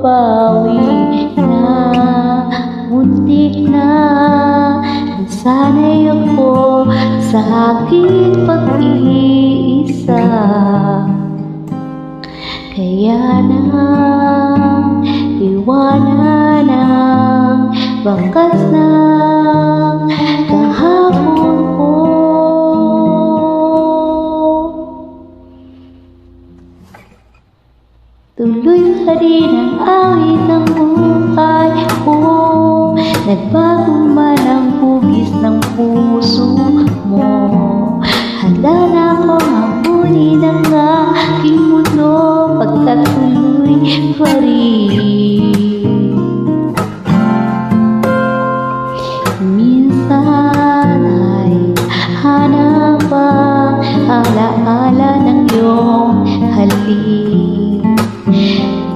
mabawi na. Muntik na nasanay ako sa aking pag-iisa. Kaya nang iwanan ang bakas ng kahapon ko. Tuloy pa rin ang awit ng buhay ko. Nagbago man ang hugis ng puso mo. Handa na akong hamunin ang aking mundo, pagkat tuloy pa rin. Minsan ay hanap ang alaala ng iyong halik.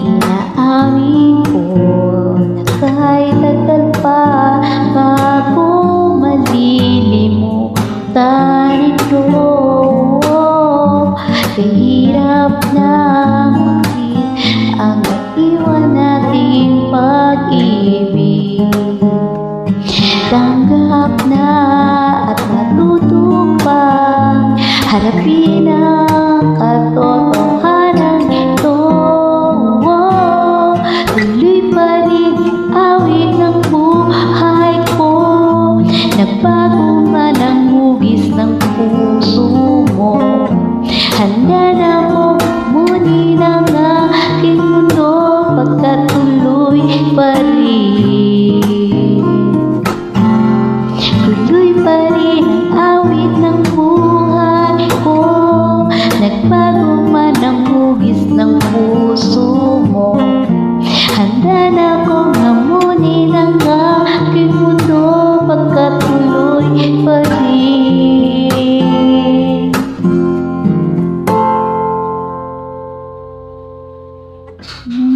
Inaamin ko na kahit tagal pa bago malilimutan ito. Kahirap na maging ang naiwan nating pag-ibig. Tanggap na at matutong pang harapin ang katotohanan ito. Tuloy pa rin awit ng buhay ko. Nagbago man ang hugis ng puso mo. Handa na akong muni ng aking mundo, pagkat tuloy pa rin. Tuloy pa rin ang awit ng buhay ko. Nagbago man ang hugis ng puso mo. Handa na akong hamunin ang aking mundo, pagkat tuloy pa rin.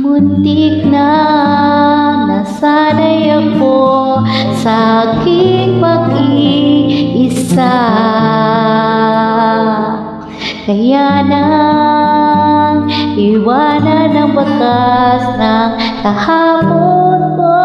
Muntik na nasanay ako sa aking pag-iisa. Kaya nang iwanan ang bakas ng kahapon ko.